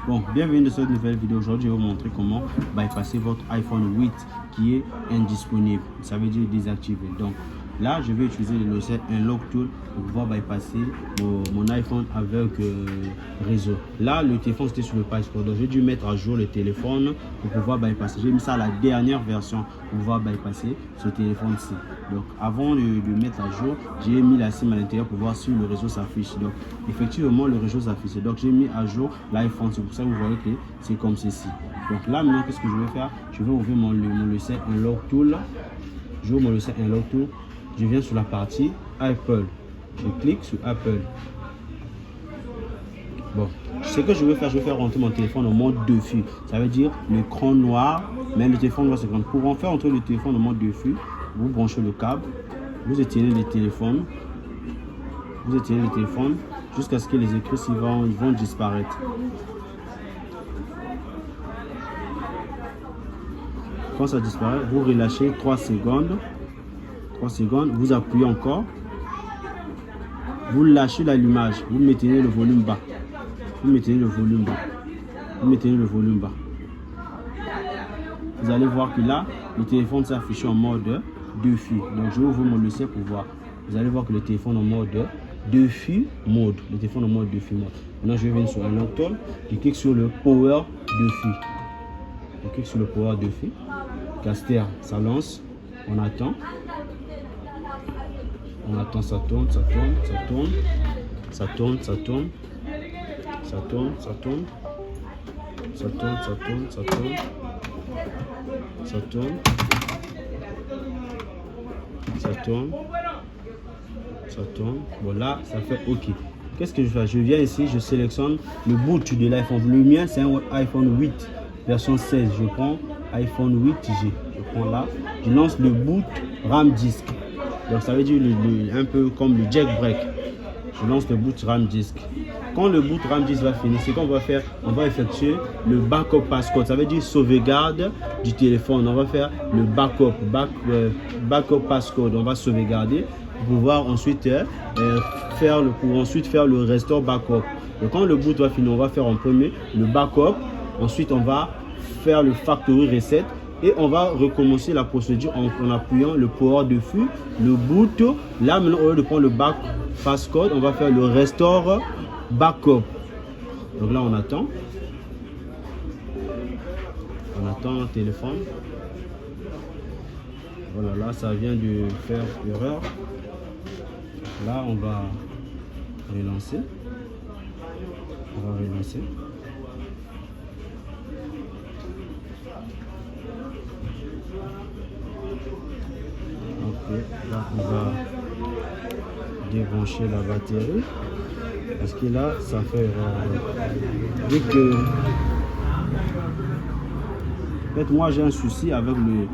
Bon, bienvenue dans cette nouvelle vidéo. Aujourd'hui, je vais vous montrer comment bypasser votre iPhone 8 qui est indisponible. Ça veut dire désactivé. Donc là, je vais utiliser le logiciel Unlock Tool pour pouvoir bypasser mon iPhone avec réseau. Là, le téléphone c'était sur le passeport. Donc j'ai dû mettre à jour le téléphone pour pouvoir bypasser. J'ai mis ça à la dernière version pour pouvoir bypasser ce téléphone-ci. Donc avant de mettre à jour, j'ai mis la SIM à l'intérieur pour voir si le réseau s'affiche. Donc effectivement, le réseau s'affiche. Donc j'ai mis à jour l'iPhone. C'est pour ça que vous voyez que c'est comme ceci. Donc là maintenant, qu'est-ce que je vais faire? Je vais ouvrir mon logiciel Unlock Tool. Je ouvre mon logiciel Unlock Tool. Je viens sur la partie Apple. Je clique sur Apple. Bon, ce que je vais faire rentrer mon téléphone en mode DeFi. Ça veut dire l'écran noir, mais le téléphone doit se prendre. Pour en faire entrer le téléphone en mode DeFi, vous branchez le câble, vous éteignez le téléphone, jusqu'à ce que les écrits suivants vont disparaître. Quand ça disparaît, vous relâchez 3 secondes. 3 secondes, vous appuyez encore, vous lâchez l'allumage, vous mettez le volume bas, vous maintenez le volume bas. Vous allez voir que là, le téléphone s'affiche en mode DeFi. Donc je vais ouvrir mon logiciel pour voir. Vous allez voir que le téléphone en mode DeFi mode. Le téléphone en mode DeFi mode. Maintenant je viens sur Unlock Tool, je clique sur le Power DeFi. Je clique sur le Power DeFi. Caster, ça lance. On attend. On attend, ça tourne. Voilà, ça fait OK. Qu'est-ce que je fais? Je viens ici, je sélectionne le boot de l'iPhone. Le mien, c'est un iPhone 8 version 16. Je prends iPhone 8G. Je prends là, je lance le boot RAM disk. Donc ça veut dire un peu comme le jailbreak. Je lance le boot RAM disk. Quand le boot RAM disk va finir, c'est qu'on va faire, on va effectuer le backup passcode. Ça veut dire sauvegarde du téléphone. On va faire le backup passcode. On va sauvegarder pour pouvoir ensuite faire le restore backup. Donc quand le boot va finir, on va faire en premier le backup. Ensuite on va faire le factory reset. Et on va recommencer la procédure en appuyant le Power DeFi, le boot. Là maintenant, au lieu de prendre le passcode, on va faire le restore backup. Donc là on attend. On attend le téléphone. Voilà, là ça vient de faire erreur. Là on va relancer. Là on va débrancher la batterie parce que là ça fait vu que en fait moi j'ai un souci avec le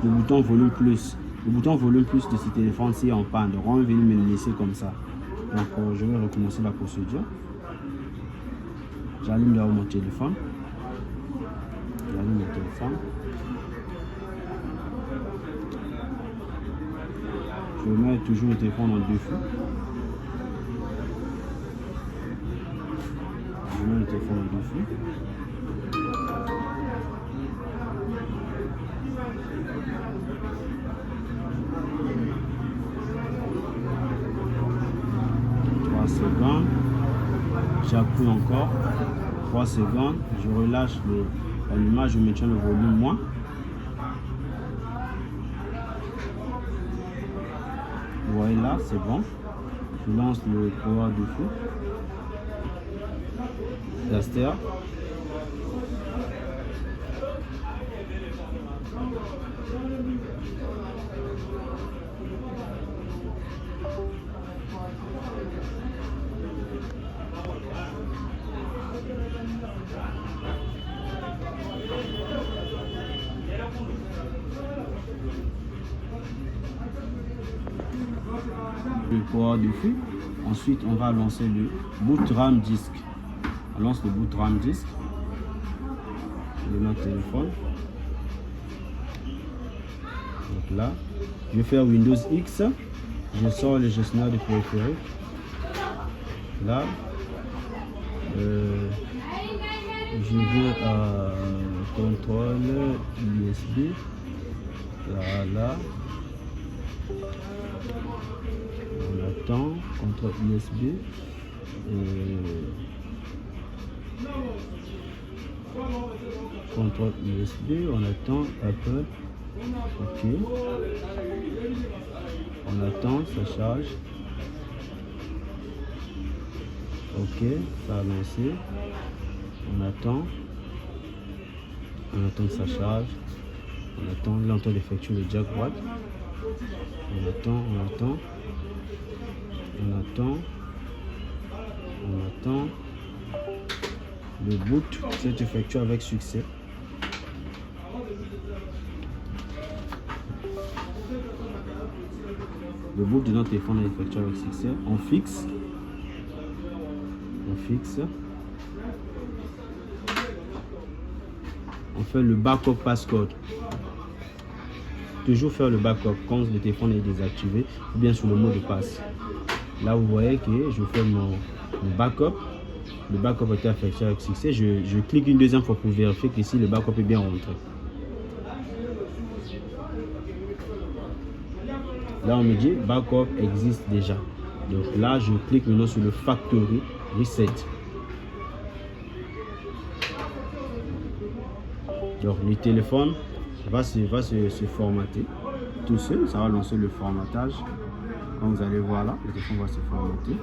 bouton volume plus. Le bouton volume plus de ce téléphone c'est en panne, donc on va venir me le laisser comme ça. Donc je vais recommencer la procédure. J'allume d'abord mon téléphone. Je mets toujours le téléphone en DeFi. Je mets le téléphone en DeFi. Secondes, j'appuie encore 3 secondes, je relâche l'allumage, je maintiens le volume moins. Vous voyez là, c'est bon. Je lance le Power DeFi. Caster. Le Power DeFi. Ensuite on va lancer le boot RAM disk. On lance le boot RAM disk de notre téléphone. Donc là je vais faire Windows X, je sors le gestionnaire de périphérique. Là Je viens à contrôle USB. Là. On attend. Contrôle USB. Contrôle USB. On attend Apple. Ok. On attend, ça charge. Ok, ça a lancé. On attend que ça charge. On attend, là on est en train d'effectuer le jackpot. On attend. Le boot s'est effectué avec succès. Le boot de notre téléphone est effectué avec succès. On fixe. On fait le backup passcode. Toujours faire le backup quand le téléphone est désactivé ou bien sur le mot de passe. Là vous voyez que je fais mon backup. Le backup a été effectué avec succès. Je clique une deuxième fois pour vérifier que si le backup est bien rentré. Là on me dit backup existe déjà. Donc là je clique maintenant sur le factory reset. Donc le téléphone va se formater tout seul, ça va lancer le formatage. Comme vous allez voir là, le téléphone va se formater.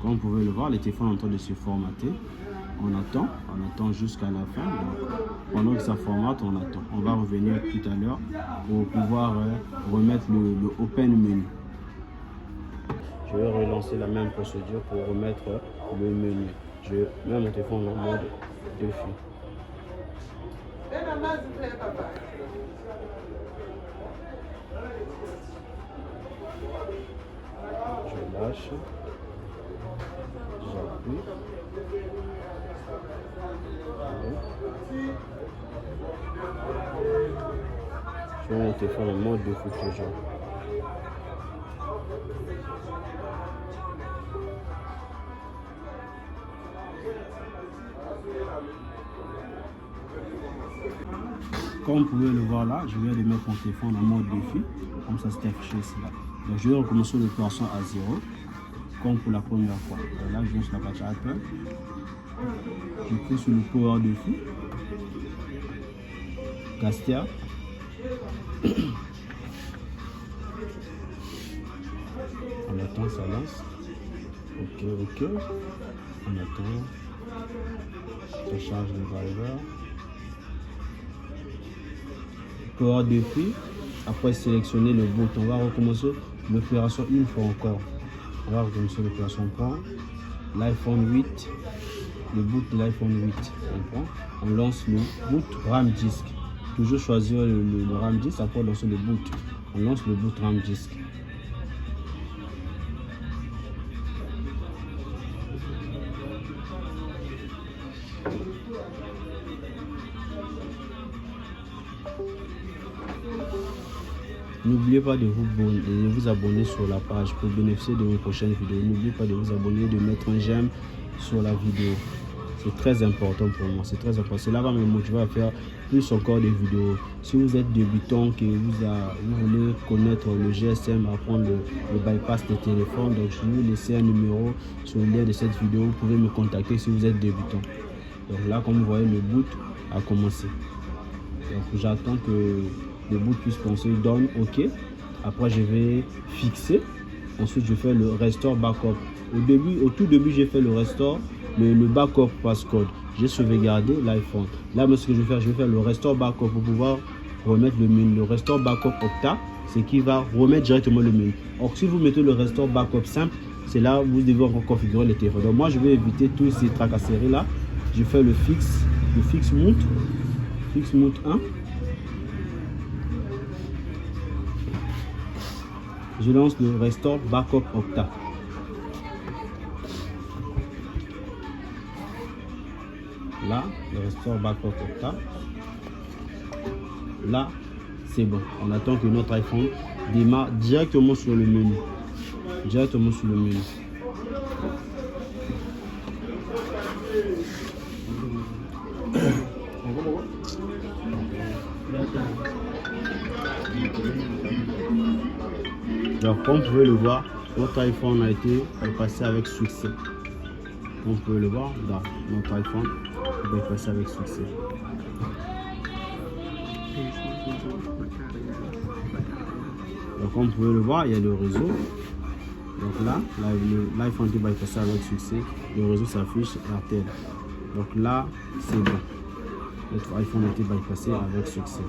Comme vous pouvez le voir, le téléphone est en train de se formater. On attend jusqu'à la fin. Donc, pendant que ça formate, on attend. On va revenir tout à l'heure pour pouvoir remettre le Open Menu. Je vais relancer la même procédure pour remettre le menu. Je mets mon téléphone en mode défi. Je lâche. J'appuie. Je mets mon téléphone en mode défi toujours. Comme vous pouvez le voir là, je viens de mettre mon téléphone en mode défi, comme ça c'est affiché ici là. Donc je vais recommencer l'opération à 0, comme pour la première fois. Donc là je viens sur la page Apple, je clique sur le Power Défi, Castia. On attend, ça lance. Ok. On attend. Ça charge le driver. Power Défi. Après sélectionner le boot, on va recommencer l'opération une fois encore. On va recommencer l'opération encore. L'iPhone 8. Le boot de l'iPhone 8. On lance le boot RAM disk. Toujours choisir le RAM disk après lancer le boot. On lance le boot RAM disk. N'oubliez pas de vous abonner sur la page pour bénéficier de mes prochaines vidéos. N'oubliez pas de vous abonner, de mettre un j'aime sur la vidéo. C'est très important pour moi. C'est très important. Cela va me motiver à faire plus encore des vidéos. Si vous êtes débutant, que vous voulez connaître le GSM, apprendre le bypass des téléphones, donc je vais vous laisser un numéro sur le lien de cette vidéo. Vous pouvez me contacter si vous êtes débutant. Donc là, comme vous voyez, le boot a commencé. Donc j'attends que le boot puisse penser donne OK. Après je vais fixer. Ensuite je fais le restore backup. Au tout début j'ai fait le restore, le backup passcode. J'ai sauvegardé l'iPhone. Là ce que je vais faire le restore backup pour pouvoir remettre le menu. Le restore backup Octa, c'est qui va remettre directement le menu. Or si vous mettez le restore backup simple, c'est là où vous devez encore configurer le téléphone. Donc moi je vais éviter tous ces tracasseries là. Je fais le fixe mount 1. Je lance le Restore Backup Okta. Là, le Restore Backup Okta. Là, c'est bon. On attend que notre iPhone démarre directement sur le menu. Directement sur le menu. Donc, comme vous pouvez le voir, notre iPhone a été passé avec succès. Comme vous pouvez le voir, dans notre iPhone va passer avec succès. Donc, comme vous pouvez le voir, il y a le réseau. Donc là, l'iPhone va passer avec succès. Le réseau s'affiche RTL. Donc là, c'est bon. Notre iPhone a été bypassé avec succès.